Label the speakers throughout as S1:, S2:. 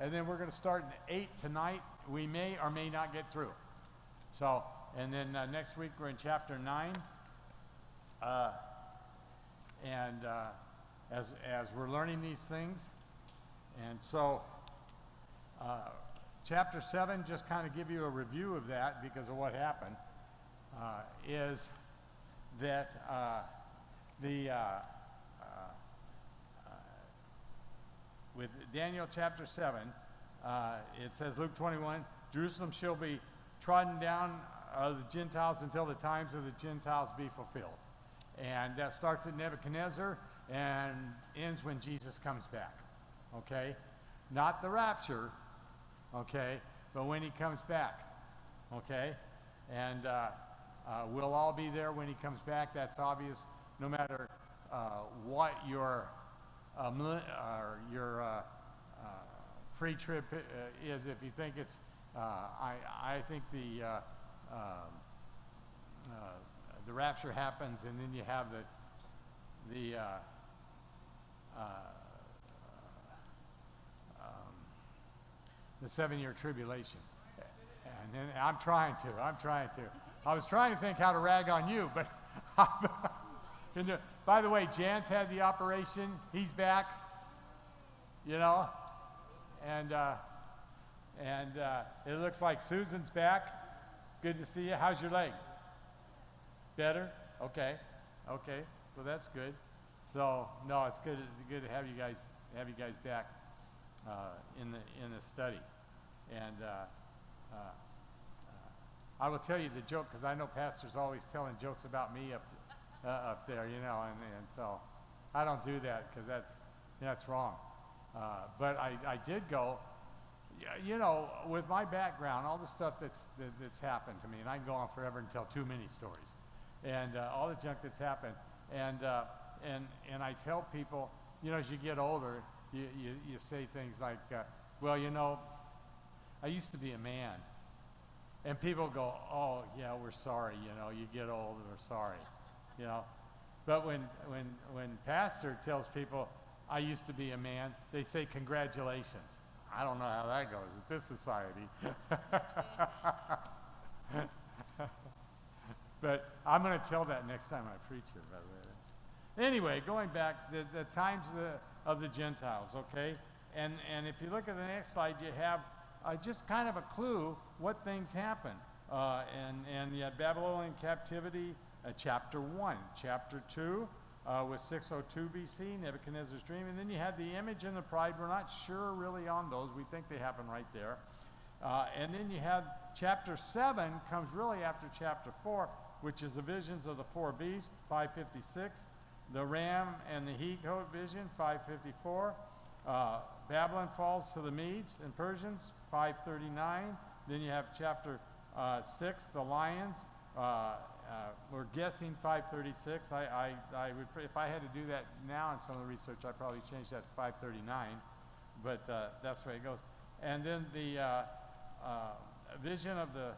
S1: and then we're going to start in 8 tonight. We may or may not get through. So, and then next week we're in chapter 9. As we're learning these things. And so, chapter 7, just kind of give you a review of that because of what happened, is that with Daniel chapter 7, it says, Luke 21, Jerusalem shall be trodden down of the Gentiles until the times of the Gentiles be fulfilled. And that starts at Nebuchadnezzar and ends when Jesus comes back, okay? Not the rapture, okay, but when he comes back, okay? And we'll all be there when he comes back. That's obvious, no matter what your pre-trib is. If you think it's, I think the rapture happens, and then you have the 7-year tribulation. And then I'm trying to. I was trying to think how to rag on you, but by the way, Jan's had the operation. He's back, you know, and it looks like Susan's back. Good to see you. How's your leg? Better? Okay. Well, that's good. So no, it's good to have you guys back in the study. And I will tell you the joke, because I know pastors always telling jokes about me up there, you know, and so I don't do that because that's wrong. But I did go, you know, with my background, all the stuff that's happened to me, and I can go on forever and tell too many stories. And all the junk that's happened, and I tell people, you know, as you get older, you say things like, well, you know, I used to be a man, and people go, oh yeah, we're sorry, you know, you get old, we're sorry, you know. But when pastor tells people I used to be a man, they say congratulations. I don't know how that goes at this society. But I'm going to tell that next time I preach it, by the way. Anyway, going back, the times of the Gentiles, okay? And if you look at the next slide, you have just kind of a clue what things happen. And you had Babylonian captivity, chapter 1. Chapter 2 was 602 BC, Nebuchadnezzar's dream. And then you had the image and the pride. We're not sure really on those. We think they happen right there. And then you have chapter 7 comes really after chapter 4, which is the visions of the 4 beasts, 556. The ram and the he-goat vision, 554. Babylon falls to the Medes and Persians, 539. Then you have chapter 6, the lions. We're guessing 536. I would, if I had to do that now in some of the research, I'd probably change that to 539. But that's the way it goes. And then the vision of the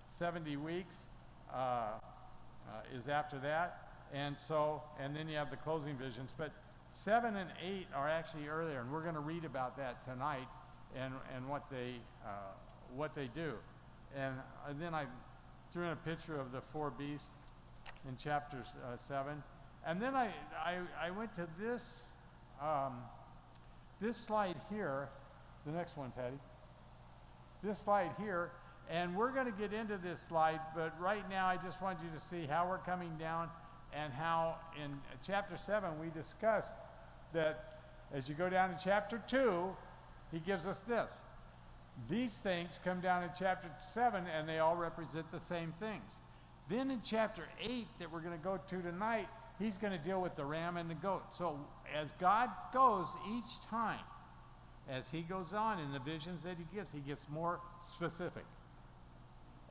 S1: 70 weeks is after that. And then you have the closing visions. But 7 and 8 are actually earlier, and we're going to read about that tonight and what they do. And then I threw in a picture of the 4 beasts in chapter 7. And then I went to this slide here, the next one, Patty. This slide here, and we're going to get into this slide, but right now I just want you to see how we're coming down and how in chapter 7 we discussed that as you go down to chapter 2, he gives us this. These things come down in chapter 7 and they all represent the same things. Then in chapter 8 that we're going to go to tonight, he's going to deal with the ram and the goat. So as God goes each time, as he goes on in the visions that he gets more specific.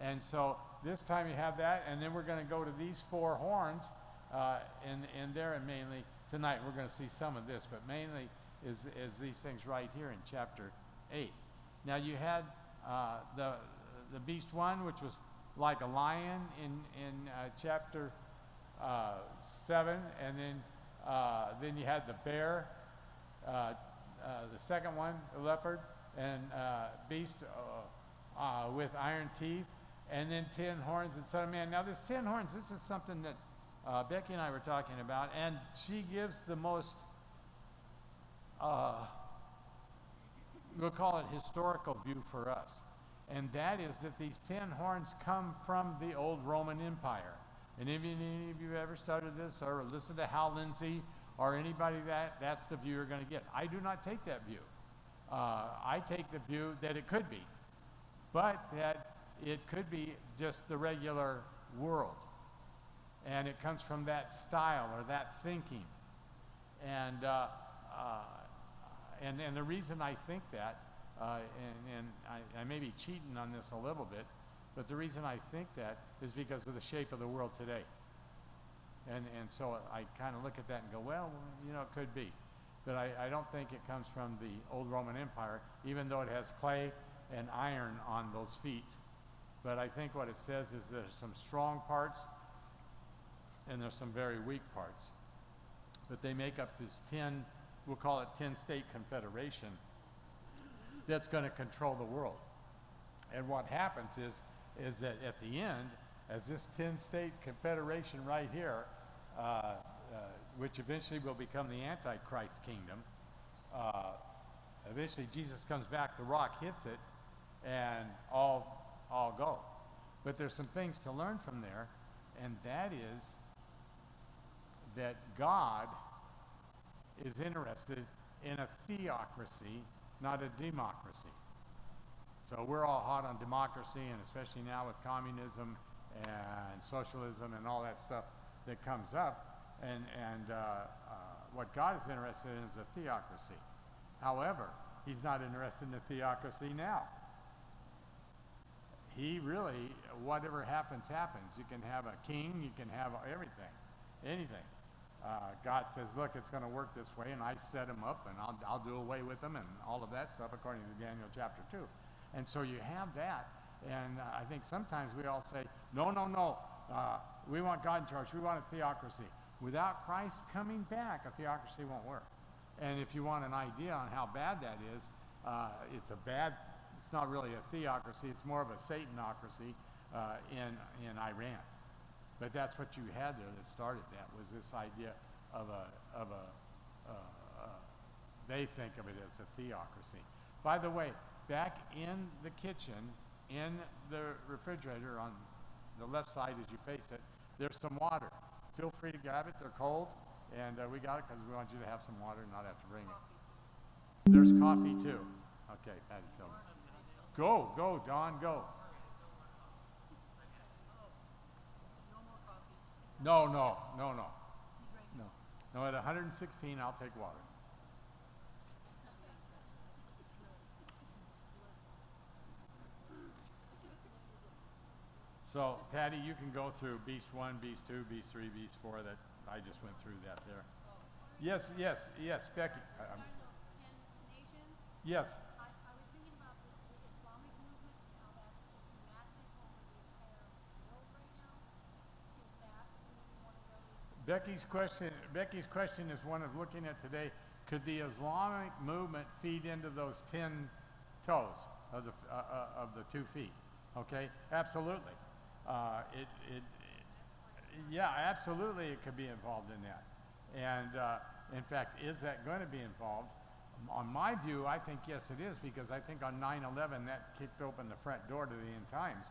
S1: And so this time you have that, and then we're going to go to these 4 horns, and there, and mainly tonight we're going to see some of this, but mainly is these things right here in chapter 8. Now you had the beast 1, which was like a lion in chapter 7, and then you had the bear, the second one, the leopard, and beast with iron teeth, and then 10 horns and Son of Man. Now this 10 horns, this is something that Becky and I were talking about, and she gives the most, we'll call it historical view for us. And that is that these 10 horns come from the old Roman Empire. And if any of you ever studied this or listened to Hal Lindsey or anybody that's the view you're going to get. I do not take that view. I take the view that it could be, but that it could be just the regular world. And it comes from that style or that thinking. And the reason I think that, and I may be cheating on this a little bit, but the reason I think that is because of the shape of the world today. And so I kind of look at that and go, well, you know, it could be. But I don't think it comes from the old Roman Empire, even though it has clay and iron on those feet. But I think what it says is there's some strong parts and there's some very weak parts. But they make up this 10, we'll call it 10-state confederation that's going to control the world. And what happens is that at the end, as this 10-state confederation right here, which eventually will become the Antichrist kingdom, eventually Jesus comes back, the rock hits it, and all go. But there's some things to learn from there, and that is that God is interested in a theocracy, not a democracy. So we're all hot on democracy, and especially now with communism and socialism and all that stuff that comes up. And what God is interested in is a theocracy. However, he's not interested in a theocracy now. He really, whatever happens, happens. You can have a king, you can have everything, anything. God says, look, it's going to work this way, and I set him up, and I'll do away with him, and all of that stuff according to Daniel chapter 2. And so you have that, and I think sometimes we all say, no, we want God in charge, we want a theocracy. Without Christ coming back, a theocracy won't work. And if you want an idea on how bad that is, it's not really a theocracy, it's more of a Satanocracy in Iran. But that's what you had there that started that, was this idea of they think of it as a theocracy. By the way, back in the kitchen, in the refrigerator on the left side as you face it, there's some water. Feel free to grab it, they're cold, and we got it because we want you to have some water and not have to bring it. There's coffee too. Okay, Patty Phil. Go, Don, go. No. No, at 116, I'll take water. So, Patty, you can go through Beast 1, Beast 2, Beast 3, Beast 4, that I just went through that there. Yes, Becky. Yes.
S2: I was thinking about the Islamic movement and how that's just massive over the entire world right now. Is that maybe one of those?
S1: Becky's question is one of looking at today. Could the Islamic movement feed into those 10 toes of the 2 feet? Okay, absolutely. Yeah, absolutely, it could be involved in that. And in fact, is that going to be involved? On my view, I think yes, it is, because I think on 9/11 that kicked open the front door to the end times,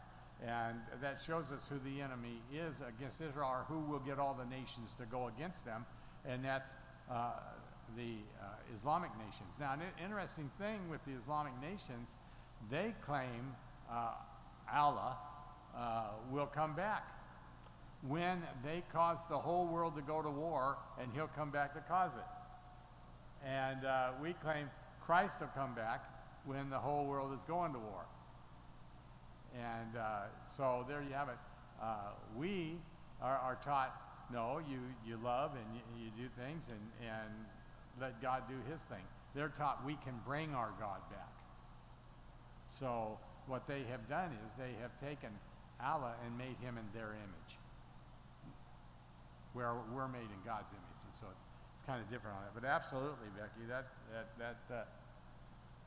S1: and that shows us who the enemy is against Israel, or who will get all the nations to go against them, and that's the Islamic nations. Now, an interesting thing with the Islamic nations, they claim Allah will come back when they cause the whole world to go to war, and he'll come back to cause it. And we claim Christ will come back when the whole world is going to war. And so there you have it. We are taught, no, you love and you do things and let God do his thing. They're taught we can bring our God back. So what they have done is they have taken Allah and made him in their image, where we're made in God's image. And so it's kind of different on that. But absolutely, Becky,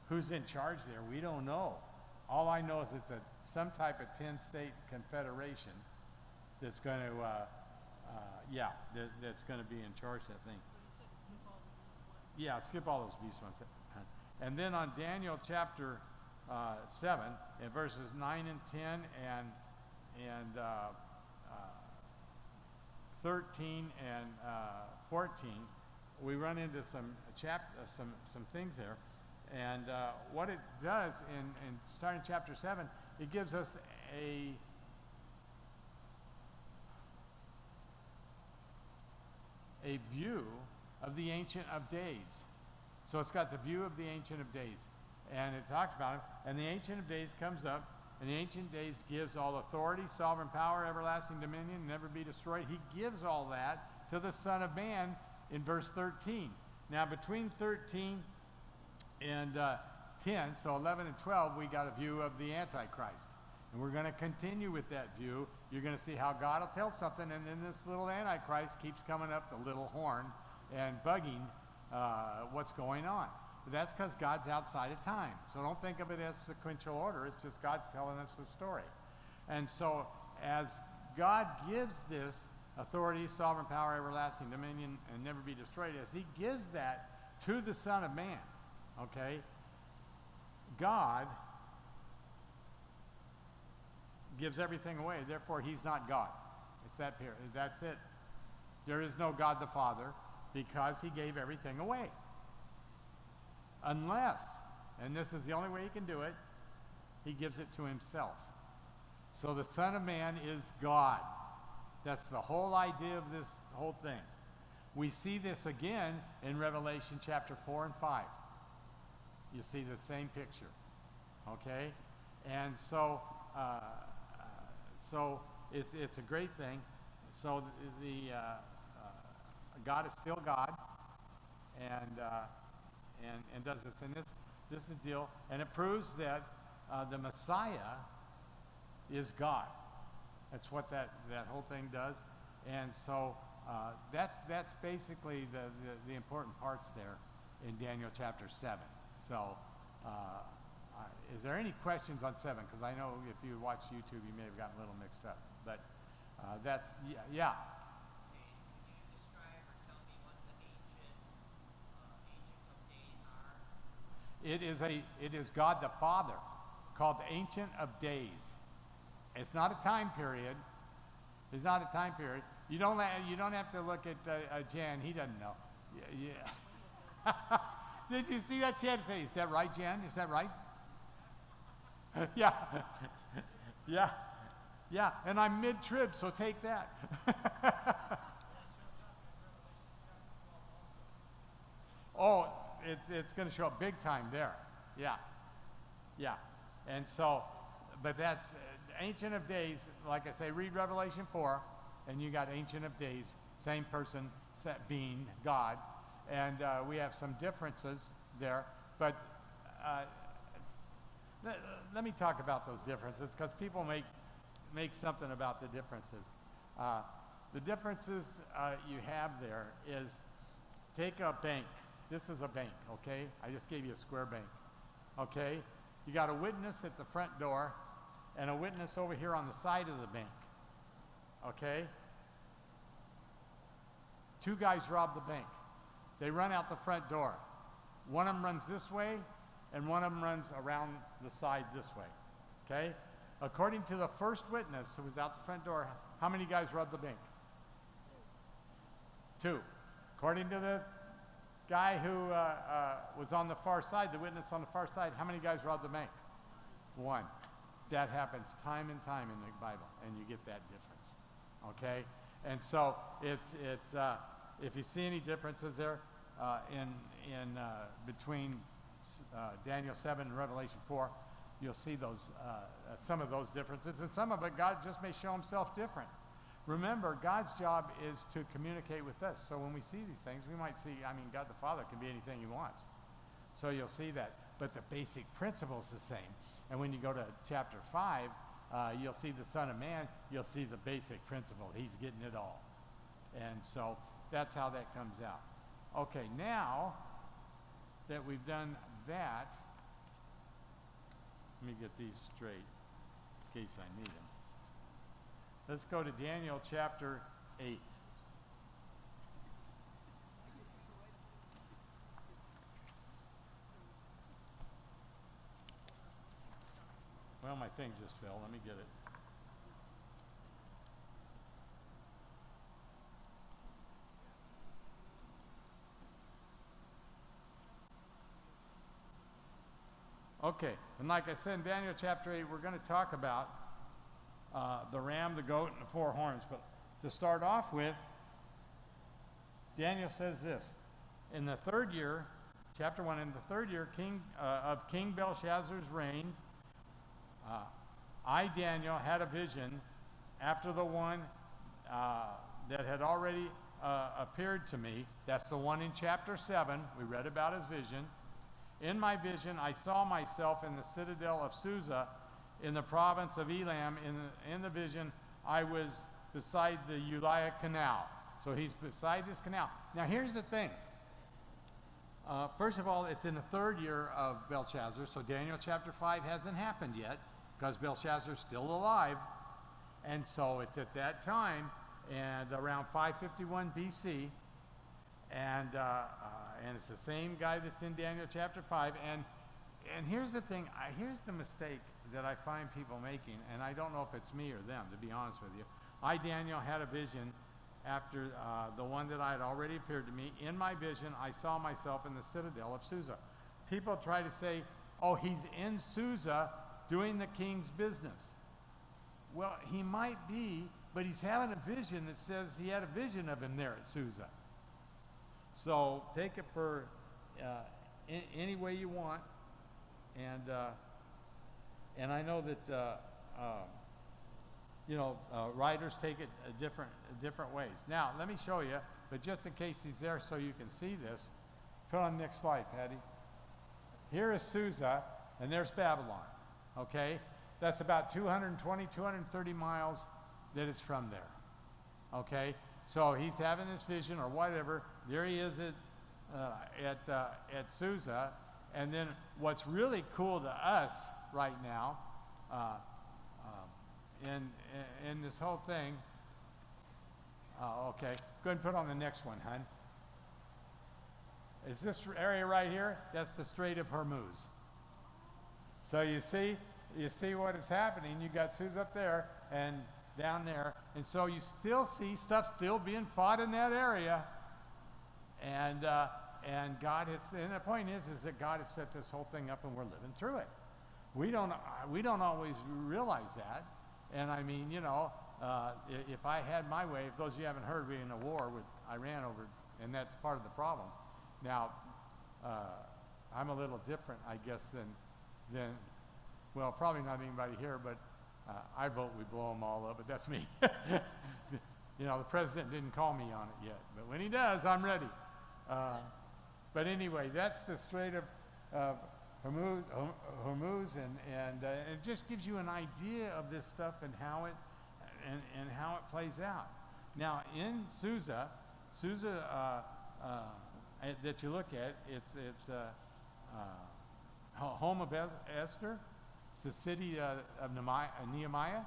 S1: Who's in charge there? We don't know. All I know is it's some type of 10-state confederation that's going to, that's going to be in charge of that thing. Yeah, skip all those beast ones. And then on Daniel chapter 7, in verses 9 and 10 and 13 and 14, we run into some things there. And what it does in starting chapter 7, it gives us a view of the Ancient of Days. So it's got the view of the Ancient of Days, and it talks about him. And the Ancient of Days comes up, and the Ancient of Days gives all authority, sovereign power, everlasting dominion, never be destroyed. He gives all that to the Son of Man in verse 13. Now between 13 and 10, so 11 and 12, we got a view of the Antichrist. And we're going to continue with that view. You're going to see how God will tell something, and then this little Antichrist keeps coming up, the little horn, and bugging what's going on. But that's because God's outside of time. So don't think of it as sequential order. It's just God's telling us the story. And so as God gives this authority, sovereign power, everlasting dominion, and never be destroyed, as he gives that to the Son of Man, okay, God gives everything away. Therefore, he's not God. It's that period. That's it. There is no God the Father because he gave everything away. Unless, and this is the only way he can do it, he gives it to himself. So the Son of Man is God. That's the whole idea of this whole thing. We see this again in Revelation chapter 4 and 5. You see the same picture, okay? And so, it's a great thing. So God is still God, and does this. And this is the deal, and it proves that the Messiah is God. That's what that whole thing does. And so that's basically the important parts there in Daniel chapter 7. So is there any questions on 7? Because I know if you watch YouTube, you may have gotten a little mixed up. But that's, yeah. It is God the Father, called the Ancient of Days. It's not a time period. It's not a time period. You don't have to look at Jan. He doesn't know. Yeah. Did you see that? She had to say, "Is that right, Jan? Is that right?" Yeah. Yeah. Yeah. And I'm mid-trib, so take that. Oh, it's going to show up big time there. Yeah. Yeah. And so, but that's Ancient of Days. Like I say, read Revelation 4, and you got Ancient of Days, same person being God. And we have some differences there. But let me talk about those differences, because people make something about the differences. The differences you have there is, take a bank. This is a bank, okay? I just gave you a square bank, okay? You got a witness at the front door and a witness over here on the side of the bank, okay? Two guys rob the bank. They run out the front door. One of them runs this way, and one of them runs around the side this way, okay? According to the first witness who was out the front door, how many guys robbed the bank? Two. According to the guy who was on the far side, the witness on the far side, how many guys robbed the bank? One. That happens time and time in the Bible, and you get that difference, okay? And so it's if you see any differences there in between Daniel 7 and Revelation 4, you'll see those some of those differences, and some of it God just may show himself different. Remember, God's job is to communicate with us. So when we see these things, we might see, I mean, God the Father can be anything he wants. So you'll see that. But the basic principle is the same. And when you go to chapter 5, you'll see the Son of Man, you'll see the basic principle. He's getting it all. And so that's how that comes out. Okay, now that we've done that, Let me get these straight in case I need them. Let's go to Daniel chapter 8. Well, my thing just fell. Let me get it. Okay, and like I said in Daniel chapter 8, we're going to talk about the ram, the goat, and the four horns. But to start off with, Daniel says this. In the third year, chapter 1, in the third year of King Belshazzar's reign, I, Daniel, had a vision after the one that had already appeared to me. That's the one in chapter 7. We read about his vision. In my vision, I saw myself in the citadel of Susa in the province of Elam. In the vision, I was beside the Ulai Canal. So he's beside this canal. Now, here's the thing. First of all, it's in the third year of Belshazzar, so Daniel chapter 5 hasn't happened yet because Belshazzar's still alive. And so it's at that time, and around 551 BC, and it's the same guy that's in Daniel chapter 5. And here's the thing, here's the mistake that I find people making, and I don't know if it's me or them, to be honest with you. I, Daniel, had a vision after the one that I had already appeared to me. In my vision, I saw myself in the citadel of Susa. People try to say, oh, he's in Susa doing the king's business. Well, he might be, but he's having a vision that says he had a vision of him there at Susa. So take it for any way you want, and I know that writers take it different ways. Now let me show you, but just in case he's there, so you can see this. Put on the next slide, Patty. Here is Susa, and there's Babylon. Okay, that's about 220, 230 miles that it's from there. Okay. So he's having this vision or whatever. There he is at Susa. And then what's really cool to us right now in this whole thing, okay, go ahead and put on the next one, hon. Is this area right here? That's the Strait of Hormuz. So you see what is happening. You got Susa up there and down there, and so you still see stuff still being fought in that area, and God has, and the point is that God has set this whole thing up, and we're living through it. We don't always realize that, and I mean, if I had my way, if those of you haven't heard, we're in a war with Iran over, and that's part of the problem. Now, I'm a little different, I guess, than well, probably not anybody here, but. I vote we blow them all up, but that's me. The president didn't call me on it yet, but when he does, I'm ready. But anyway, that's the Strait of Hormuz, and it just gives you an idea of this stuff and how it plays out. Now, in Susa that you look at, it's home of Esther. It's the city of Nehemiah.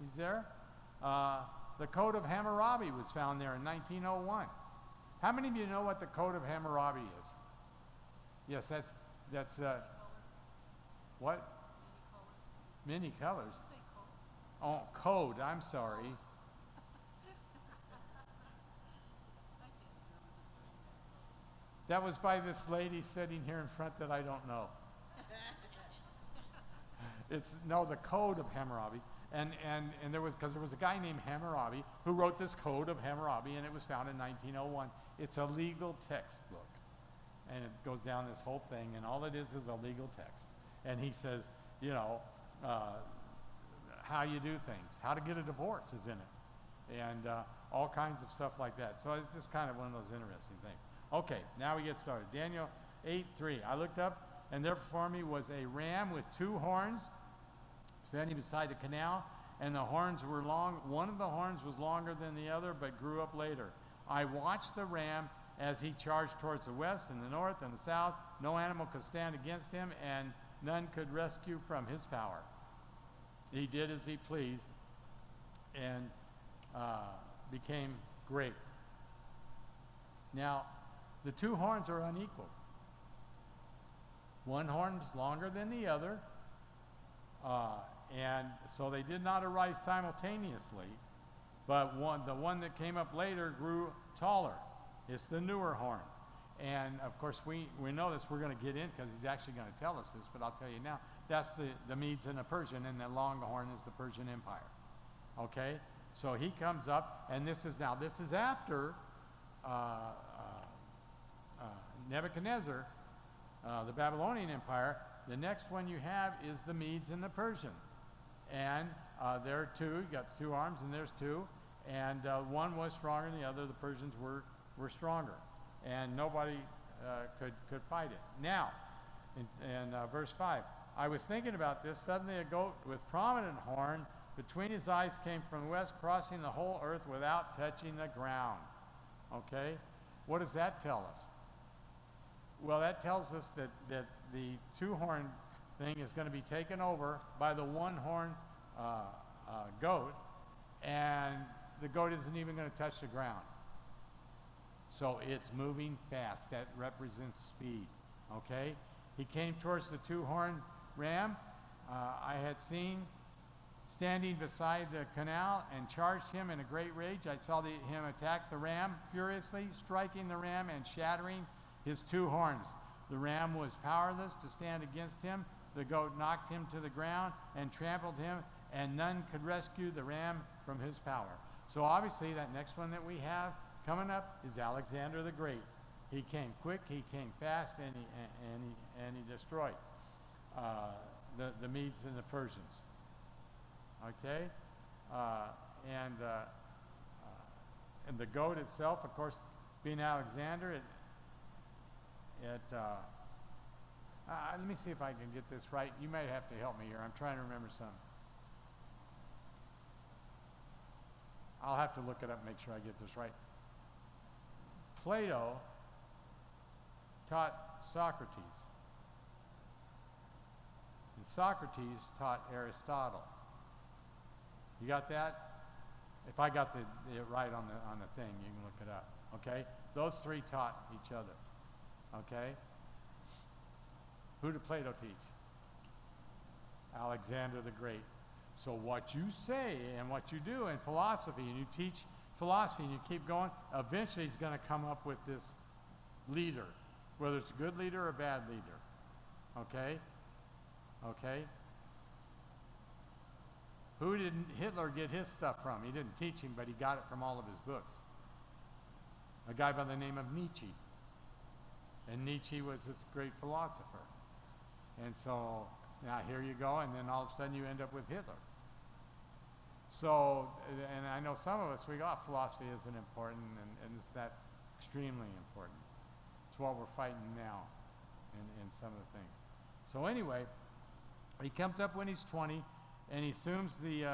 S1: He's there. The Code of Hammurabi was found there in 1901. How many of you know what the Code of Hammurabi is? Yes, that's what? Many colors. Oh, code. I'm sorry. That was by this lady sitting here in front that I don't know. It's the Code of Hammurabi, and there was a guy named Hammurabi who wrote this Code of Hammurabi, and it was found in 1901. It's a legal textbook, and it goes down this whole thing, and all it is a legal text. And he says, how you do things, how to get a divorce is in it, and all kinds of stuff like that. So it's just kind of one of those interesting things. Okay, now we get started. Daniel 8:3. I looked up, and there before me was a ram with two horns, standing beside the canal, and the horns were long. One of the horns was longer than the other, but grew up later. I watched the ram as he charged towards the west and the north and the south. No animal could stand against him, and none could rescue from his power. He did as he pleased and became great. Now, the two horns are unequal. One horn is longer than the other, and so they did not arise simultaneously, but the one that came up later grew taller. It's the newer horn. And of course, we know this, we're going to get in because he's actually going to tell us this, but I'll tell you now, that's the Medes and the Persian, and the long horn is the Persian Empire. Okay? So he comes up, and this is after Nebuchadnezzar, the Babylonian Empire. The next one you have is the Medes and the Persian. And there are two, you got two arms, and there's two. And one was stronger than the other. The Persians were stronger. And nobody could fight it. Now, in verse 5, I was thinking about this. Suddenly a goat with prominent horn between his eyes came from the west, crossing the whole earth without touching the ground. Okay? What does that tell us? Well, that tells us that the two-horn thing is going to be taken over by the one-horn goat, and the goat isn't even going to touch the ground. So it's moving fast. That represents speed. Okay? He came towards the two-horned ram I had seen standing beside the canal and charged him in a great rage. I saw him attack the ram furiously, striking the ram and shattering his two horns. The ram was powerless to stand against him. The goat knocked him to the ground and trampled him, and none could rescue the ram from his power. So obviously that next one that we have coming up is Alexander the Great. He came quick, he came fast, and he destroyed the Medes and the Persians. Okay, and the goat itself, of course, being Alexander, let me see if I can get this right. You might have to help me here. I'm trying to remember some. I'll have to look it up and make sure I get this right. Plato taught Socrates, and Socrates taught Aristotle. You got that? If I got it right on the thing, you can look it up. Okay? Those three taught each other. Okay? Who did Plato teach? Alexander the Great. So what you say and what you do in philosophy, and you teach philosophy and you keep going, eventually he's going to come up with this leader, whether it's a good leader or a bad leader. Okay? Okay? Who did Hitler get his stuff from? He didn't teach him, but he got it from all of his books. A guy by the name of Nietzsche. And Nietzsche was this great philosopher. And so, now here you go, and then all of a sudden you end up with Hitler. So, and I know some of us, we go, philosophy isn't important, and it's that extremely important. It's what we're fighting now in some of the things. So anyway, he comes up when he's 20, and he assumes the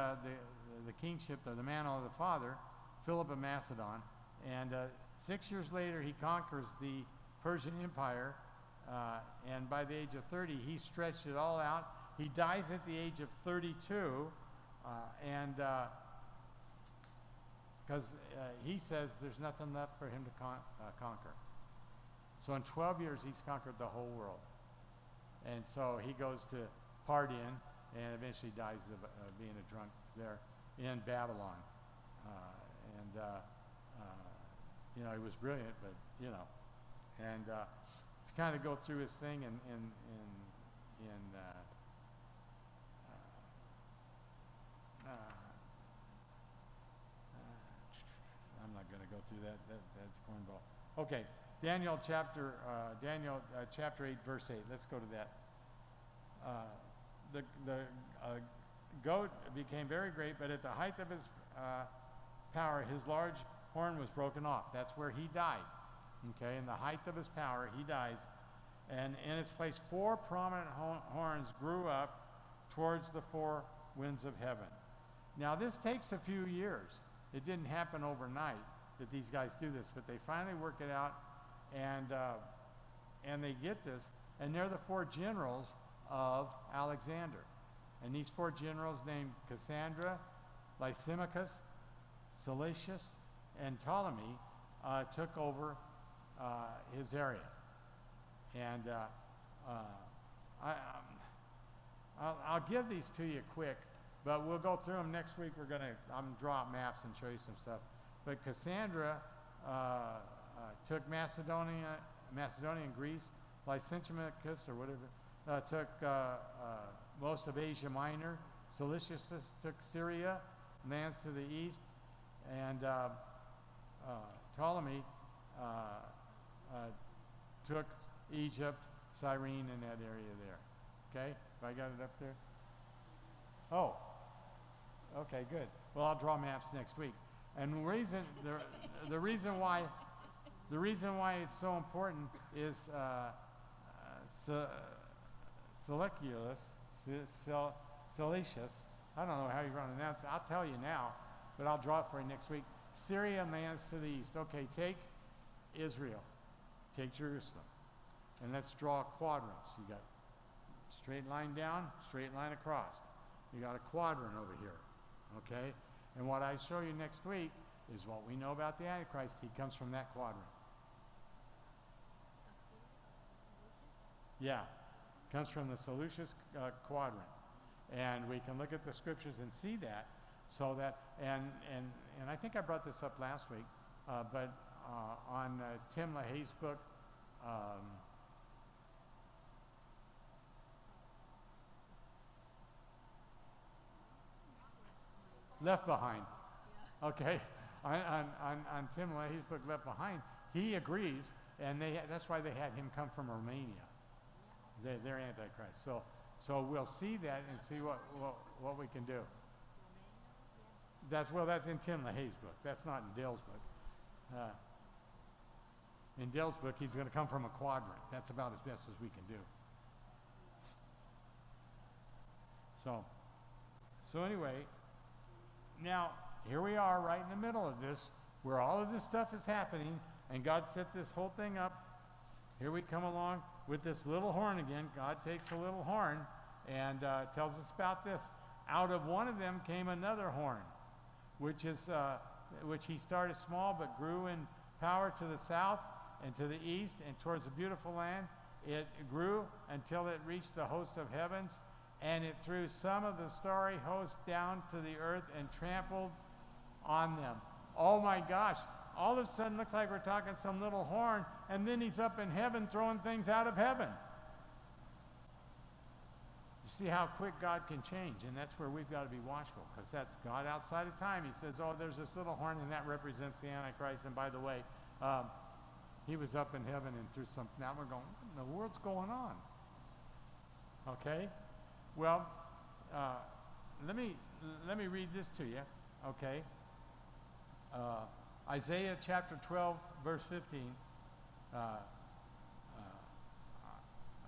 S1: kingship, or the mantle of the father, Philip of Macedon, and 6 years later he conquers the Persian Empire, and by the age of 30 he stretched it all out. He dies at the age of 32, and because he says there's nothing left for him to conquer. So in 12 years he's conquered the whole world, and so he goes to partying and eventually dies of being a drunk there in Babylon. You know, he was brilliant, but you know, and if you kind of go through his thing I'm not going to go through that. That's cornball. Okay, Daniel chapter 8, verse 8. Let's go to that. The goat became very great, but at the height of his power, his large horn was broken off. That's where he died. Okay, in the height of his power, he dies. And in its place, 4 prominent horns grew up towards the 4 winds of heaven. Now, this takes a few years. It didn't happen overnight that these guys do this, but they finally work it out, and they get this. And they're the 4 generals of Alexander. And these 4 generals named Cassandra, Lysimachus, Seleucus, and Ptolemy took over his area. And I'll give these to you quick, but we'll go through them next week. I'm gonna draw out maps and show you some stuff. But Cassandra took Macedonia and Greece. Lysimachus, or whatever, took most of Asia Minor. Seleucus took Syria, lands to the east, and Ptolemy took Egypt, Cyrene, and that area there. Okay, have I got it up there? Oh, okay, good. Well, I'll draw maps next week. And the reason why it's so important is Seleucus. I don't know how you pronounce it. I'll tell you now, but I'll draw it for you next week. Syria lands to the east. Okay, take Israel, take Jerusalem, and let's draw quadrants. You got straight line down, straight line across. You got a quadrant over here, okay? And what I show you next week is what we know about the Antichrist. He comes from that quadrant. Yeah, comes from the Seleucus quadrant. And we can look at the scriptures and see that, so that, and I think I brought this up last week, but on Tim LaHaye's book, Left Behind. Okay, on Tim LaHaye's book, Left Behind, he agrees, and that's why they had him come from Romania. They're Antichrist. So we'll see that and see what we can do. That's in Tim LaHaye's book. That's not in Dale's book. In Dale's book, he's going to come from a quadrant. That's about as best as we can do. So anyway, now here we are right in the middle of this, where all of this stuff is happening, and God set this whole thing up. Here we come along with this little horn again. God takes a little horn and tells us about this. Out of one of them came another horn, which he started small but grew in power to the south and to the east and towards the beautiful land. It grew until it reached the host of heavens, and it threw some of the starry host down to the earth and trampled on them. Oh my gosh. All of a sudden, looks like we're talking some little horn, and then he's up in heaven throwing things out of heaven. You see how quick God can change, and that's where we've got to be watchful, because that's God outside of time. He says, oh, there's this little horn, and that represents the Antichrist, and by the way, he was up in heaven and threw something. Now we're going, what in the world's going on? Okay? Well, let me read this to you, okay? Isaiah chapter 12, verse 15.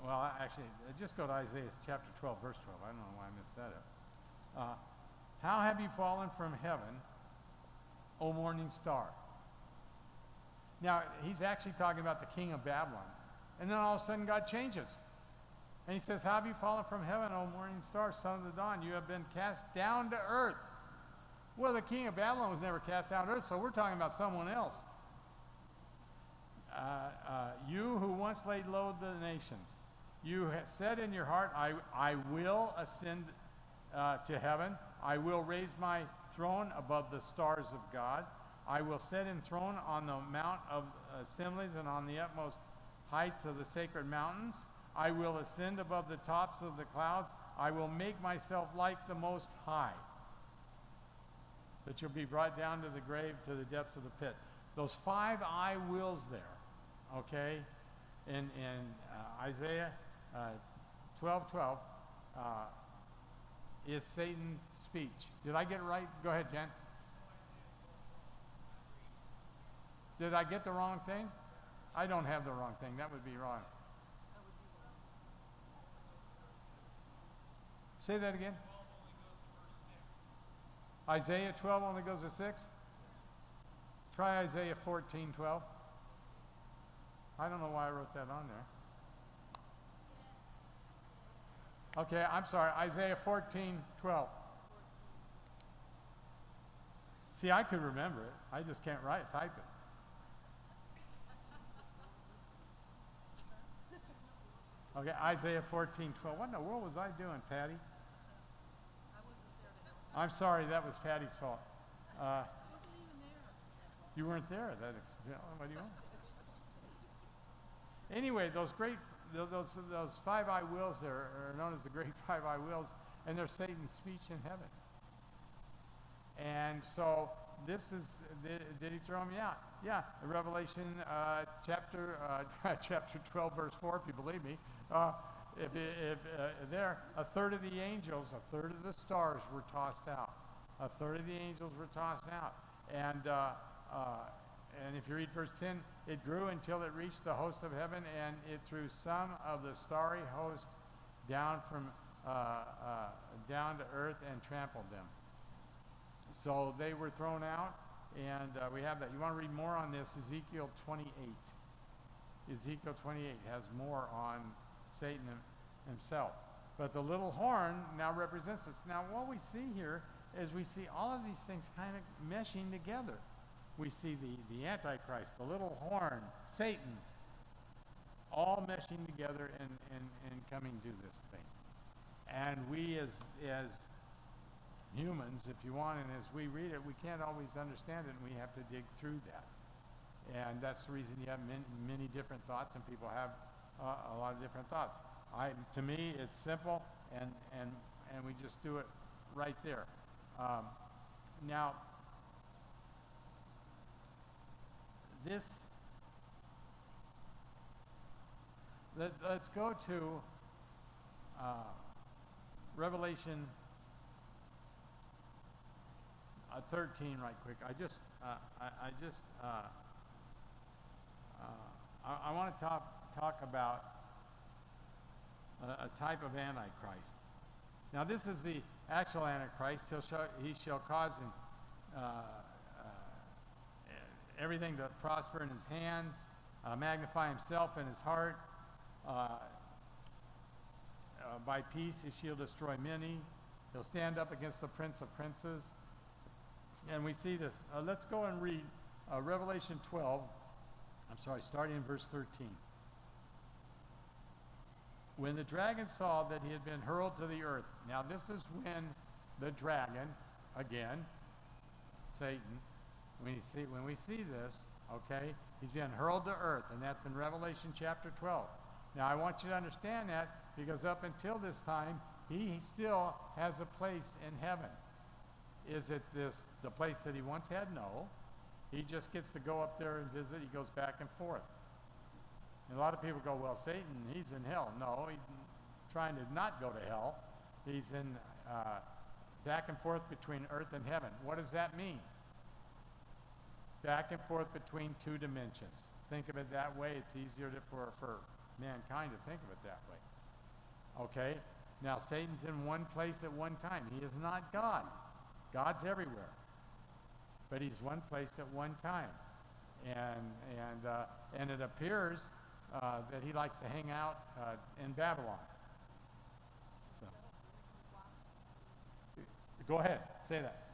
S1: Well, actually, just go to Isaiah chapter 12, verse 12. I don't know why I messed that up. How have you fallen from heaven, O morning star? Now, he's actually talking about the king of Babylon. And then all of a sudden, God changes. And he says, how have you fallen from heaven, O morning star, son of the dawn? You have been cast down to earth. Well, the king of Babylon was never cast down to earth, so we're talking about someone else. You who once laid low the nations, you have said in your heart, I will ascend to heaven. I will raise my throne above the stars of God. I will sit enthroned on the mount of assemblies and on the utmost heights of the sacred mountains. I will ascend above the tops of the clouds. I will make myself like the Most High. That you'll be brought down to the grave, to the depths of the pit. Those 5 I wills there, okay, in Isaiah 12:12 is Satan's speech. Did I get it right? Go ahead, Jen. Did I get the wrong thing? I don't have the wrong thing. That would be wrong. Say that again. Isaiah 12 only goes to 6? Try Isaiah 14:12. I don't know why I wrote that on there. Okay, I'm sorry, Isaiah 14:12. See, I could remember it. I just can't type it. Okay, Isaiah 14:12. What in the world was I doing, Patty? I'm sorry, that was Patty's fault. You weren't there. What do you want? Anyway, those five I wills there are known as the great five I wills, and they're Satan's speech in heaven. And so this is, did he throw me out? Yeah, Revelation chapter 12, verse 4, if you believe me. There, a third of the angels, a third of the stars were tossed out. A third of the angels were tossed out. And if you read verse 10, it grew until it reached the host of heaven, and it threw some of the starry host down down to earth and trampled them. So they were thrown out, and we have that. You want to read more on this? Ezekiel 28. Ezekiel 28 has more on Satan himself. But the little horn now represents this. Now what we see here is we see all of these things kind of meshing together. We see the Antichrist, the little horn, Satan, all meshing together and coming to this thing. And we as humans, if you want, and as we read it, we can't always understand it, and we have to dig through that. And that's the reason you have many different thoughts, and people have a lot of different thoughts. To me, it's simple, and we just do it right there. Now, let's go to Revelation 13 right quick. I want to talk about a type of Antichrist. Now this is the actual Antichrist. He shall cause everything to prosper in his hand, magnify himself in his heart. By peace he shall destroy many. He'll stand up against the prince of princes. And we see this. Let's go and read Revelation 12. I'm sorry, starting in verse 13. When the dragon saw that he had been hurled to the earth. Now this is when the dragon, again, Satan, when we see this, okay, he's been hurled to earth, and that's in Revelation chapter 12. Now I want you to understand that, because up until this time, he still has a place in heaven. Is it the place that he once had? No. He just gets to go up there and visit. He goes back and forth. And a lot of people go, well, Satan, he's in hell. No, he's trying to not go to hell. He's in back and forth between earth and heaven. What does that mean? Back and forth between two dimensions. Think of it that way. It's easier for mankind to think of it that way. Okay? Now, Satan's in one place at one time. He is not God. God's everywhere. But he's one place at one time. And it appears that he likes to hang out in Babylon. So, go ahead, say that.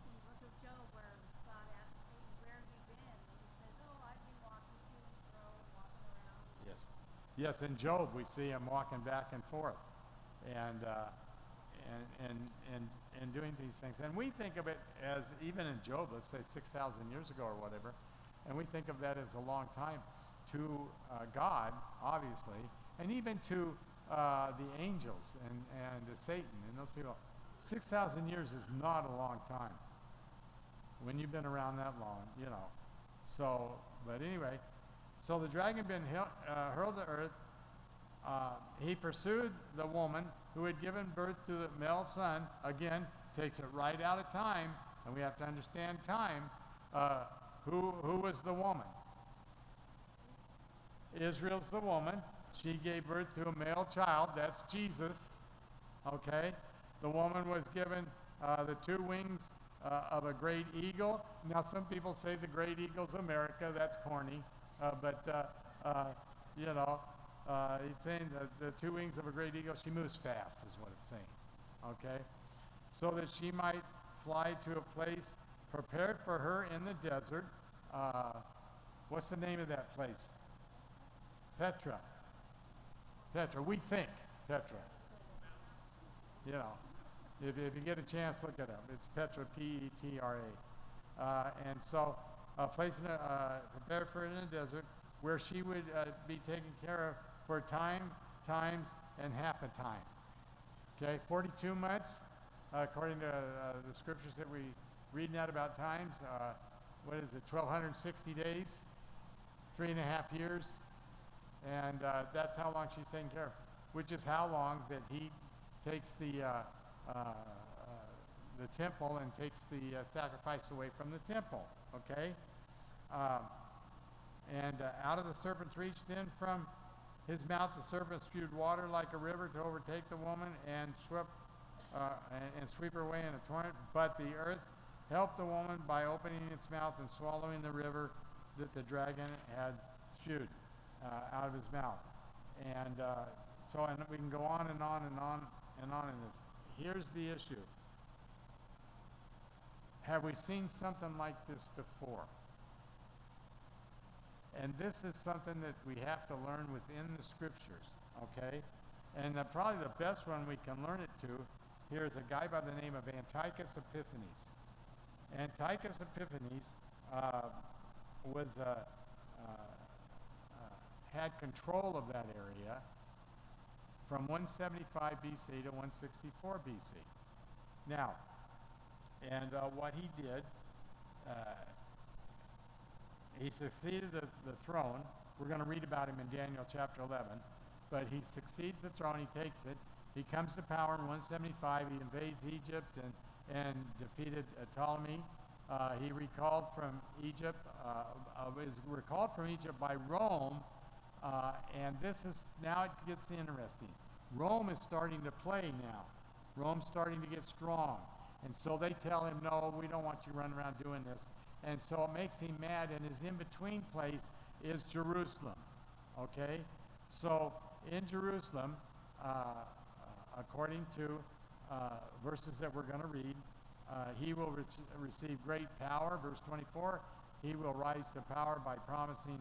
S2: In the book of Job, where God asks Satan, where have you been? And he says, oh, I've been walking to and fro, walking around.
S1: Yes. Yes, in Job we see him walking back and forth and doing these things. And we think of it as, even in Job, let's say 6,000 years ago or whatever, and we think of that as a long time to God, obviously, and even to the angels and to Satan and those people. 6,000 years is not a long time when you've been around that long, you know. So, but anyway, so the dragon been hurled to earth. He pursued the woman who had given birth to the male son. Again, takes it right out of time, and we have to understand time. Who was the woman? Israel's the woman. She gave birth to a male child. That's Jesus. Okay? The woman was given the two wings of a great eagle. Now, some people say the great eagle's America. That's corny. You know, It's saying that the two wings of a great eagle, she moves fast, is what it's saying. Okay? So that she might fly to a place prepared for her in the desert. What's the name of that place? Petra. Petra. We think Petra. You know, if you get a chance, look it up. It's Petra, Petra. And so, a place prepared for her in the desert where she would be taken care of for time, times, and half a time. Okay, 42 months, according to the scriptures that we read now about times. What is it, 1,260 days? 3.5 years. And that's how long she's taken care of, which is how long that he takes the temple and takes the sacrifice away from the temple, okay? And out of the serpent's reach, then from his mouth the serpent spewed water like a river to overtake the woman and sweep her away in a torrent. But the earth helped the woman by opening its mouth and swallowing the river that the dragon had spewed out of his mouth. And and we can go on and on and on and on in this. Here's the issue. Have we seen something like this before? And this is something that we have to learn within the scriptures, okay? And probably the best one we can learn it to here is a guy by the name of Antiochus Epiphanes. Antiochus Epiphanes had control of that area from 175 BC to 164 BC. Now, and what he did, he succeeded the throne. We're going to read about him in Daniel chapter 11. But he succeeds the throne, he takes it. He comes to power in 175. He invades Egypt and defeated Ptolemy. He recalled from Egypt, is recalled from Egypt by Rome. And this is, now it gets interesting. Rome is starting to play now. Rome's starting to get strong. And so they tell him, no, we don't want you running around doing this. And so it makes him mad, and his in-between place is Jerusalem, okay? So in Jerusalem, according to verses that we're going to read, he will receive great power. Verse 24, he will rise to power by promising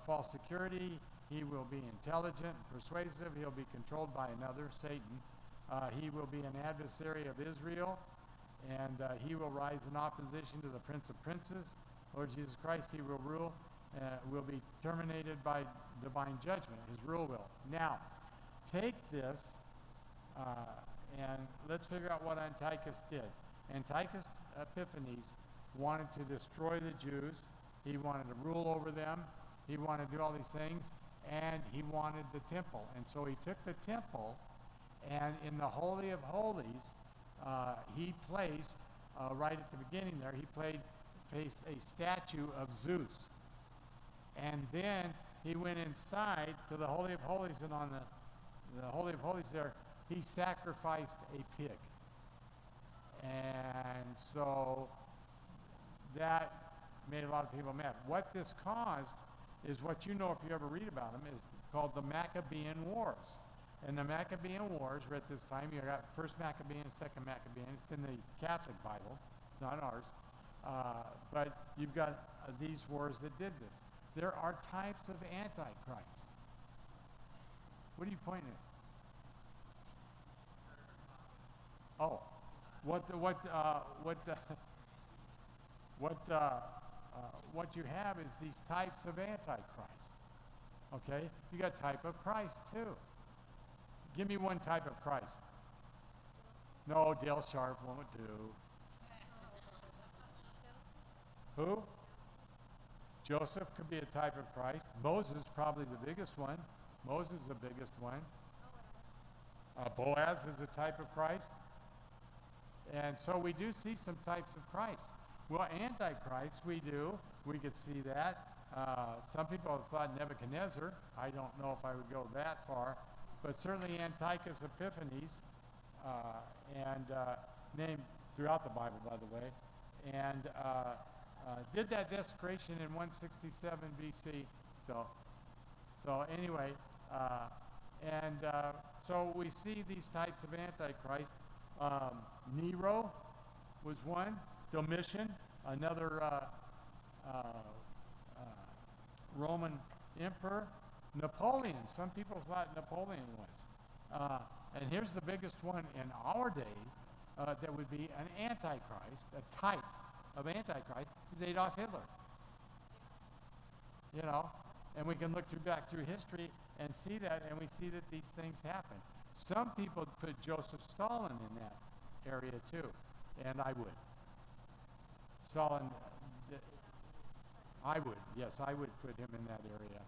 S1: false security. He will be intelligent and persuasive. He'll be controlled by another, Satan. He will be an adversary of Israel. And he will rise in opposition to the Prince of Princes, Lord Jesus Christ. He will rule, will be terminated by divine judgment. His rule will. Now, take this and let's figure out what Antiochus did. Antiochus Epiphanes wanted to destroy the Jews. He wanted to rule over them. He wanted to do all these things, and he wanted the temple. And so he took the temple, and in the Holy of Holies, he placed, right at the beginning there, he placed a statue of Zeus. And then he went inside to the Holy of Holies, and on the Holy of Holies there, he sacrificed a pig. And so that made a lot of people mad. What this caused is what you know if you ever read about them, is called the Maccabean Wars. And the Maccabean Wars were at this time, you got First Maccabean, Second Maccabean. It's in the Catholic Bible, not ours. But you've got these wars that did this. There are types of Antichrist. What are you pointing at? Oh, what you have is these types of Antichrist. Okay, you got type of Christ too. Give me one type of Christ. No, Dale Sharp won't do. Who? Joseph could be a type of Christ. Moses, probably the biggest one. Moses is the biggest one. Boaz is a type of Christ. And so we do see some types of Christ. Well, Antichrist, we do. We could see that. Some people have thought Nebuchadnezzar. I don't know if I would go that far. But certainly Antiochus Epiphanes, named throughout the Bible, by the way, and did that desecration in 167 BC. So anyway, So we see these types of Antichrist. Nero was one. Domitian, another Roman emperor. Napoleon, some people thought Napoleon was. And here's the biggest one in our day that would be an Antichrist, a type of Antichrist, is Adolf Hitler. You know, and we can look back through history and see that, and we see that these things happen. Some people put Joseph Stalin in that area too, and I would. Stalin, I would, yes, I would put him in that area.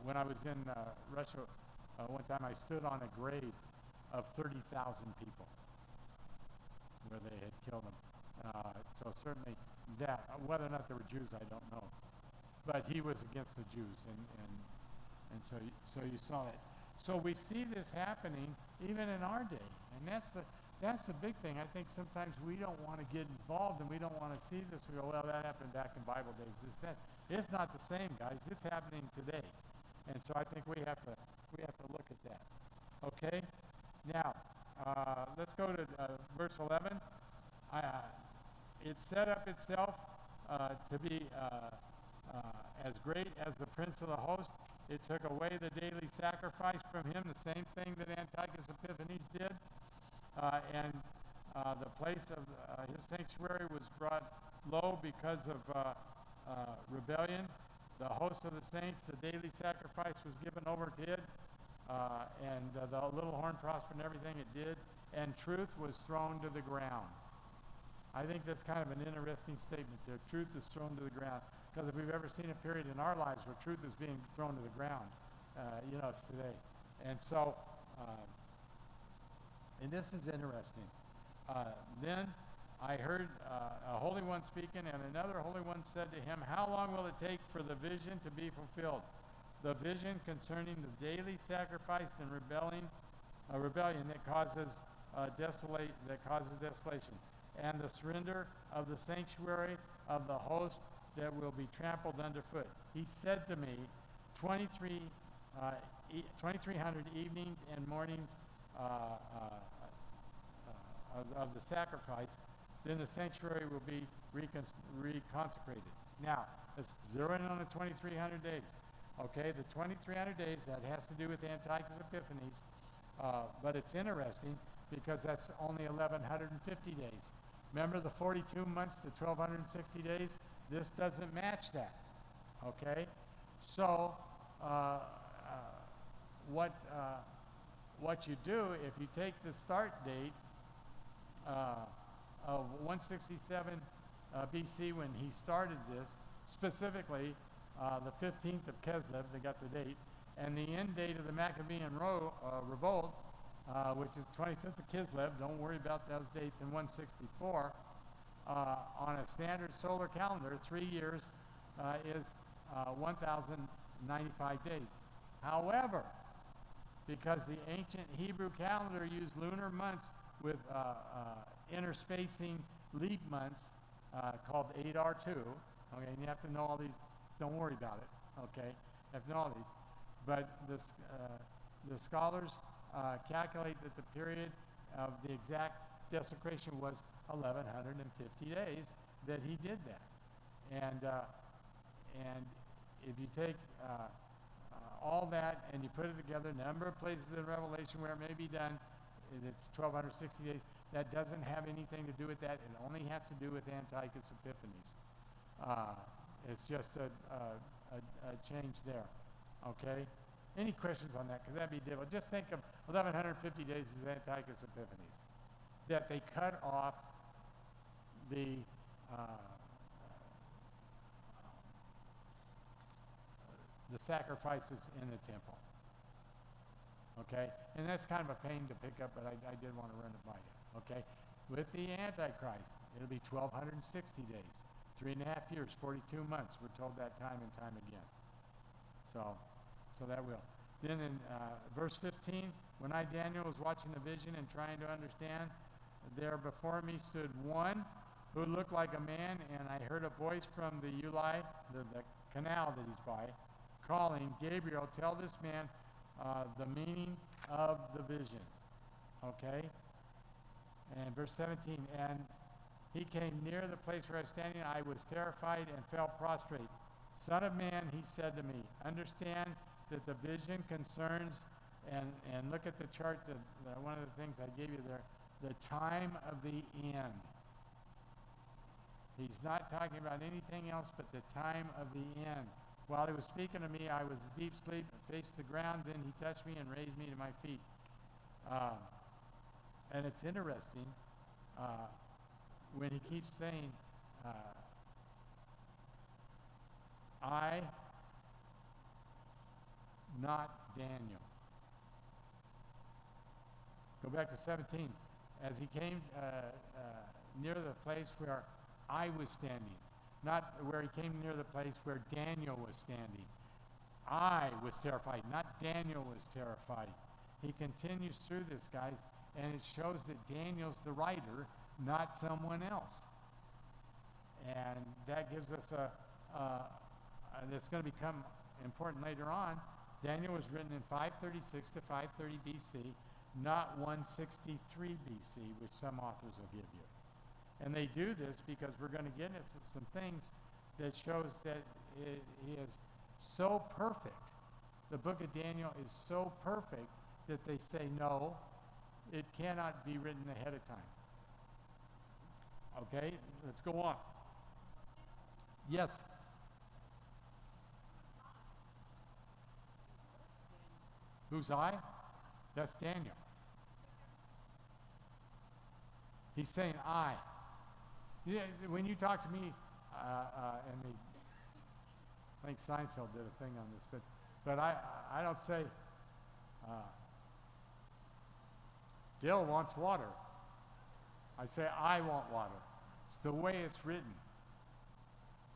S1: When I was in Russia, one time I stood on a grave of 30,000 people where they had killed them. So certainly that, whether or not they were Jews, I don't know. But he was against the Jews, and so you saw it. So we see this happening even in our day, and that's the big thing. I think sometimes we don't want to get involved, and we don't want to see this. We go, well, that happened back in Bible days. That. It's not the same, guys. It's happening today, and so I think we have to look at that. Okay. Now let's go to verse 11. It set up itself to be as great as the prince of the host. It took away the daily sacrifice from him, the same thing that Antiochus Epiphanes did. And the place of his sanctuary was brought low because of rebellion. The host of the saints, the daily sacrifice was given over to it. And the little horn prospered in everything it did. And truth was thrown to the ground. I think that's kind of an interesting statement there. Truth is thrown to the ground. Because if we've ever seen a period in our lives where truth is being thrown to the ground, it's today. And so, and this is interesting. Then I heard a holy one speaking, and another holy one said to him, how long will it take for the vision to be fulfilled? The vision concerning the daily sacrifice and rebellion that causes desolation, and the surrender of the sanctuary of the host that will be trampled underfoot. He said to me, 2,300 evenings and mornings of the sacrifice, then the sanctuary will be reconsecrated. Now, let's zero in on the 2,300 days. Okay, the 2,300 days, that has to do with Antiochus Epiphanes, but it's interesting because that's only 1,150 days. Remember the 42 months to 1,260 days? This doesn't match that, okay? So what you do, if you take the start date of 167 BC when he started this, specifically the 15th of Kislev, they got the date, and the end date of the Maccabean revolt, which is 25th of Kislev, don't worry about those dates, in 164, on a standard solar calendar, 3 years is 1,095 days. However, because the ancient Hebrew calendar used lunar months with interspacing leap months called Adar 2, okay, and you have to know all these, don't worry about it, okay, you have to know all these, but the scholars calculate that the period of the exact desecration was 1,150 days that he did that. And if you take all that and you put it together, number of places in Revelation where it may be done, it's 1,260 days. That doesn't have anything to do with that. It only has to do with Antiochus Epiphanes. It's just a change there. Okay? Any questions on that? Because that'd be difficult. Just think of 1,150 days as Antiochus Epiphanes. That they cut off the sacrifices in the temple. Okay? And that's kind of a pain to pick up, but I did want to run it by you. Okay? With the Antichrist, it'll be 1,260 days. 3.5 years, 42 months. We're told that time and time again. So that will. Then in verse 15, when I, Daniel, was watching the vision and trying to understand, there before me stood one who looked like a man, and I heard a voice from the Ulai, the canal that he's by, calling, Gabriel, tell this man the meaning of the vision. Okay? And verse 17, and he came near the place where I was standing. I was terrified and fell prostrate. Son of man, he said to me, understand that the vision concerns, and look at the chart, one of the things I gave you there, the time of the end. He's not talking about anything else but the time of the end. While he was speaking to me, I was deep asleep, faced the ground. Then he touched me and raised me to my feet. And it's interesting when he keeps saying, I, not Daniel. Go back to 17. As he came near the place where I was standing, not where he came near the place where Daniel was standing. I was terrified, not Daniel was terrified. He continues through this, guys, and it shows that Daniel's the writer, not someone else. And that gives us that's going to become important later on. Daniel was written in 536 to 530 BC, not 163 BC, which some authors will give you. And they do this because we're going to get into some things that shows that he is so perfect. The book of Daniel is so perfect that they say, no, it cannot be written ahead of time. Okay, let's go on. Yes. Who's I? That's Daniel. He's saying I. Yeah, when you talk to me, and I think Seinfeld did a thing on this, but I don't say, Dill wants water. I say, I want water. It's the way it's written.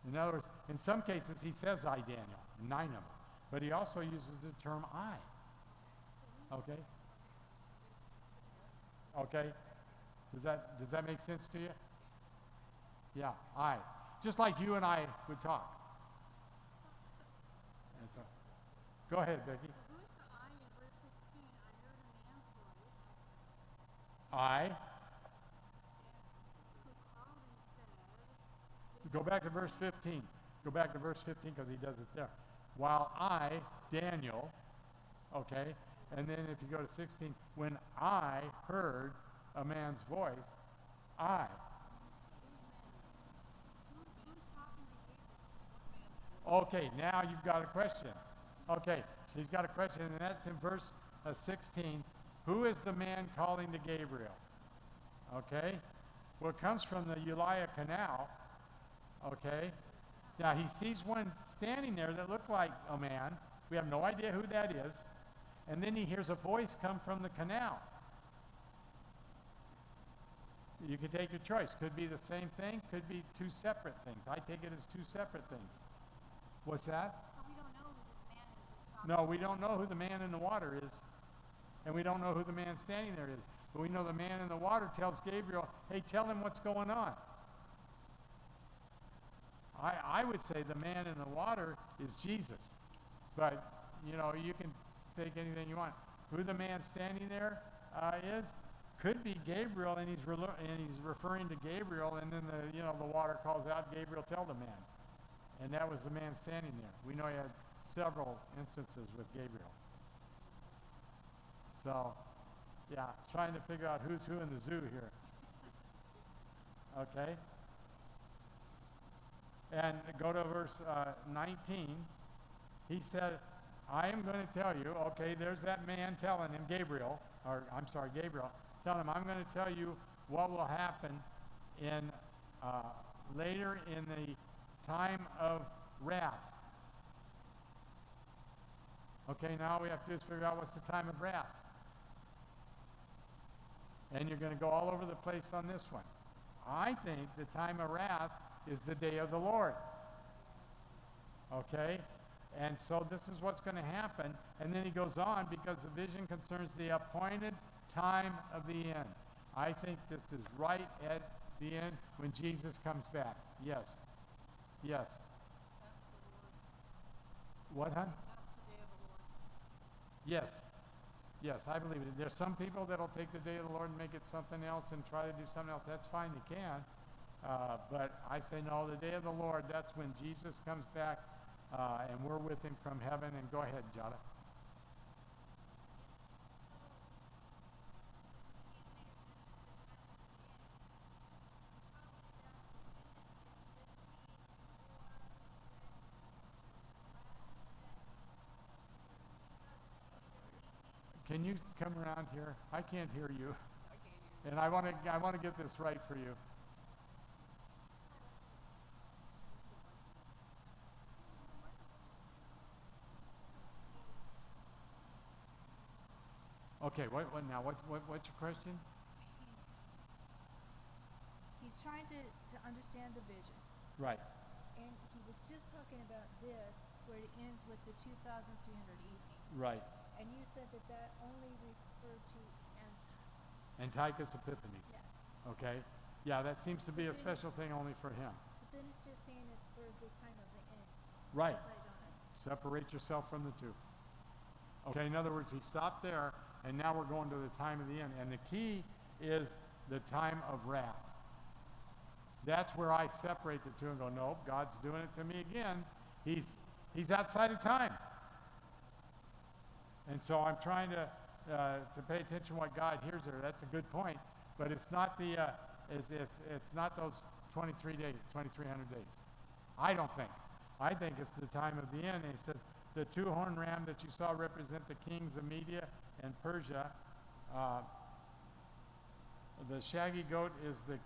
S1: In other words, in some cases he says I, Daniel, 9 of them, but he also uses the term I. Okay? Okay? Does that make sense to you? Yeah, I. Just like you and I would talk. And so, go ahead, Becky.
S2: Who's the I in verse 16? I heard a man's voice.
S1: I.
S2: Who called and said,
S1: Go back to verse 15. Go back to verse 15 because he does it there. While I, Daniel, okay, and then if you go to 16, when I heard a man's voice, I.
S2: who's talking to Gabriel?
S1: Okay, now you've got a question. Okay, so he's got a question, and that's in verse 16. Who is the man calling to Gabriel? Okay, well, it comes from the Ulia Canal. Okay, now he sees one standing there that looked like a man. We have no idea who that is. And then he hears a voice come from the canal. You can take your choice. Could be the same thing, could be two separate things. I take it as two separate things. What's that?
S2: So we don't know who this man is that's talking.
S1: No, we don't know who the man in the water is. And we don't know who the man standing there is. But we know the man in the water tells Gabriel, hey, tell him what's going on. I would say the man in the water is Jesus. But, you know, you can take anything you want. Who the man standing there is, could be Gabriel, and he's referring to Gabriel, and then the water calls out, Gabriel, tell the man. And that was the man standing there. We know he had several instances with Gabriel. So, yeah, trying to figure out who's who in the zoo here. Okay? And go to verse 19. He said, I am going to tell you, okay, there's that man telling him, Gabriel, tell him, I'm going to tell you what will happen in later in the time of wrath. Okay, now we have to just figure out what's the time of wrath. And you're going to go all over the place on this one. I think the time of wrath is the day of the Lord. Okay? And so this is what's going to happen. And then he goes on because the vision concerns the appointed time of the end. I think this is right at the end when Jesus comes back. Yes. Yes. What, hon?
S2: That's the day of the Lord.
S1: Yes. Yes, I believe it. There's some people that'll take the day of the Lord and make it something else and try to do something else. That's fine, you can. But I say no, the day of the Lord, that's when Jesus comes back and we're with him from heaven. And go ahead, Jada. Can you come around here? I can't hear you.
S2: I can't hear you.
S1: And I want to get this right for you. Okay, what's your question?
S3: He's trying to understand the vision.
S1: Right.
S3: And he was just talking about this, where it ends with the 2,300 evenings.
S1: Right.
S3: And you said that that only referred to
S1: Antiochus Epiphanes.
S3: Yeah.
S1: Okay. Yeah, that seems to be a
S3: But then-
S1: special thing only for him.
S3: But then it's just saying it's for the time of the end.
S1: Right.
S3: That's what I don't understand.
S1: Separate yourself from the two. Okay, in other words, he stopped there, and now we're going to the time of the end. And the key is the time of wrath. That's where I separate the two and go, nope, God's doing it to me again. He's outside of time. And so I'm trying to pay attention to what God hears there. That's a good point, but it's not it's not those 2300 days. I don't think. I think it's the time of the end. And he says the two-horned ram that you saw represent the kings of Media and Persia. The shaggy goat is the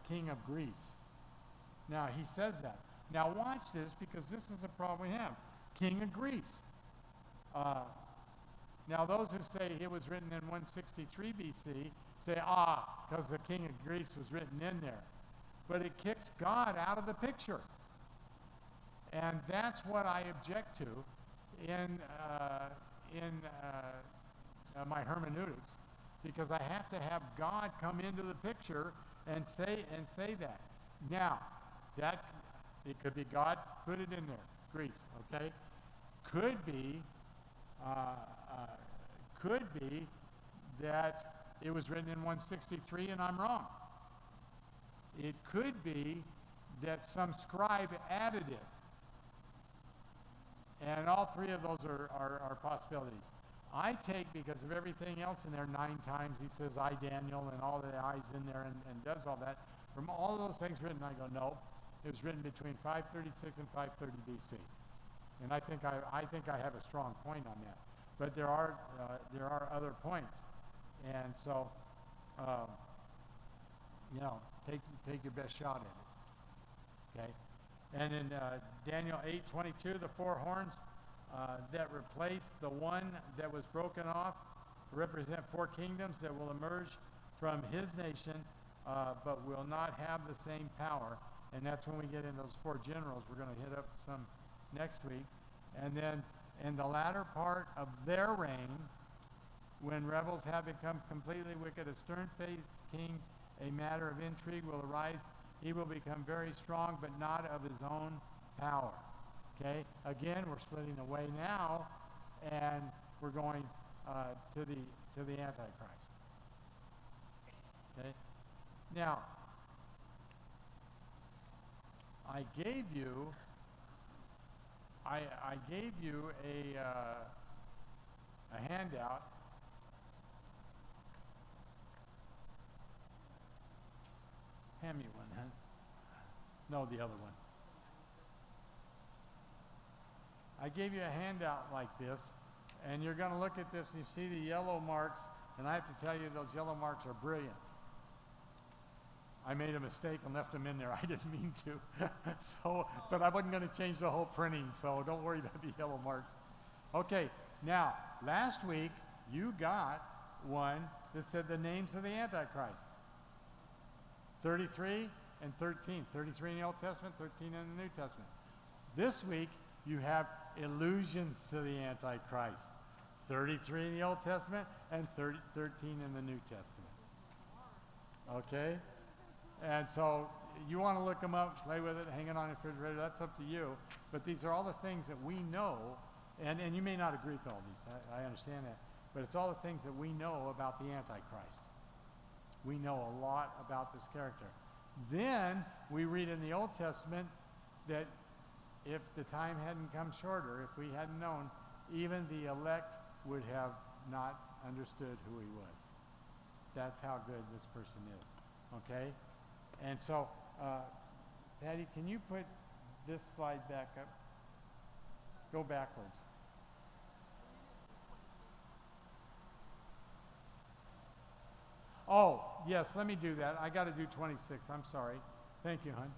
S1: king of Greece. Now he says that. Now watch this, because this is the problem we have. King of Greece. Now those who say it was written in 163 BC say, because the king of Greece was written in there. But it kicks God out of the picture. And that's what I object to in my hermeneutics, because I have to have God come into the picture and say that. Now, that it could be God put it in there, Greece, okay? Could be that it was written in 163 and I'm wrong. It could be that some scribe added it. And all three of those are possibilities. I take, because of everything else in there, 9 times he says, I, Daniel, and all the I's in there and does all that. From all those things written, I go, no, it was written between 536 and 530 BC. And I think I have a strong point on that. But there are other points. And so, take your best shot at it. Okay? And in Daniel 8:22, the 4 horns that replace the one that was broken off represent 4 kingdoms that will emerge from his nation, but will not have the same power. And that's when we get in those 4 generals. We're going to hit up some next week. And then in the latter part of their reign, when rebels have become completely wicked, a stern-faced king, a matter of intrigue will arise. He will become very strong, but not of his own power. Okay? Again, we're splitting away now, and we're going to the Antichrist. Okay? Now, I gave you a handout. Hand me one, huh? No, the other one. I gave you a handout like this, and you're going to look at this and you see the yellow marks, and I have to tell you those yellow marks are brilliant. I made a mistake and left them in there. I didn't mean to. But I wasn't going to change the whole printing, so don't worry about the yellow marks. Okay, now, last week you got one that said the names of the Antichrist. 33 and 13. 33 in the Old Testament, 13 in the New Testament. This week you have allusions to the Antichrist. 33 in the Old Testament and 13 in the New Testament. Okay? And so you want to look them up, play with it, hang it on your refrigerator, that's up to you. But these are all the things that we know And you may not agree with all these. I understand that. But it's all the things that we know about the Antichrist. We know a lot about this character. Then we read in the Old Testament that if the time hadn't come shorter, if we hadn't known, even the elect would have not understood who he was. That's how good this person is. Okay? And so, Patty, can you put this slide back up? Go backwards. Oh, yes, let me do that. I got to do 26. I'm sorry. Thank you, hon.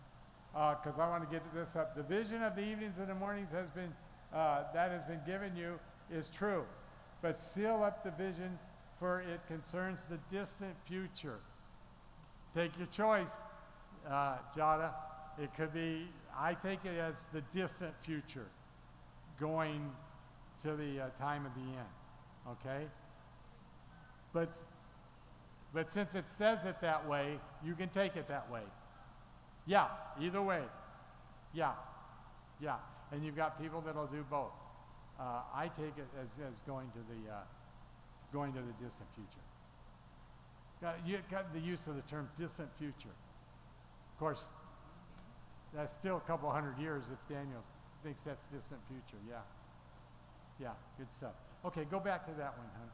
S1: Because I want to get this up. The vision of the evenings and the mornings has been, that has been given you is true. But seal up the vision, for it concerns the distant future. Take your choice, Jada. It could be, I take it as the distant future, going to the time of the end, okay? But since it says it that way, you can take it that way. Yeah, either way. Yeah, yeah. And you've got people that'll do both. I take it as going to the distant future. You got the use of the term distant future. Of course, that's still a couple hundred years if Daniel thinks that's distant future. Yeah. Yeah, good stuff. Okay, go back to that one, hon.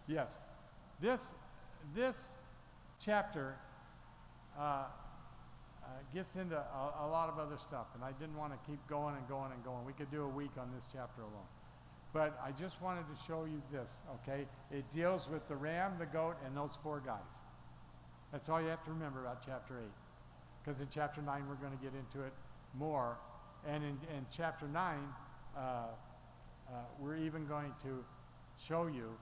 S1: Yes. This chapter gets into a lot of other stuff, and I didn't want to keep going and going and going. We could do a week on this chapter alone. But I just wanted to show you this, okay? It deals with the ram, the goat, and those four guys. That's all you have to remember about chapter 8. Because in chapter 9, we're going to get into it more. And in chapter 9, we're even going to show you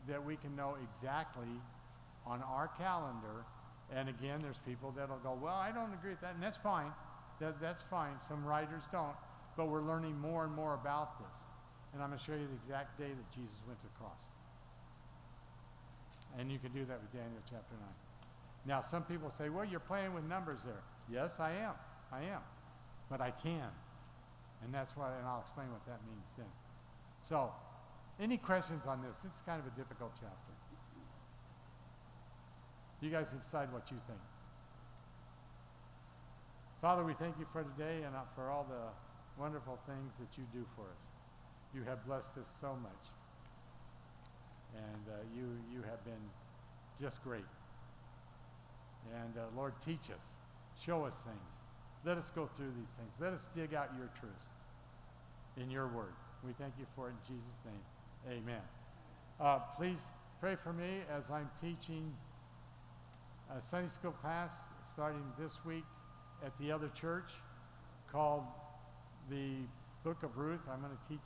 S1: that we can know exactly on our calendar. And again, there's people that'll go, well, I don't agree with that, and that's fine. That's fine. Some writers don't. But we're learning more and more about this. And I'm going to show you the exact day that Jesus went to the cross. And you can do that with Daniel chapter 9. Now, some people say, well, you're playing with numbers there. Yes, I am. I am. But I can. And that's why, and I'll explain what that means then. So, any questions on this? This is kind of a difficult chapter. You guys decide what you think. Father, we thank you for today and for all the wonderful things that you do for us. You have blessed us so much. And you have been just great. And Lord, teach us. Show us things. Let us go through these things. Let us dig out your truths in your word. We thank you for it in Jesus' name. Amen. Please pray for me as I'm teaching a Sunday school class starting this week at the other church called the Book of Ruth. I'm going to teach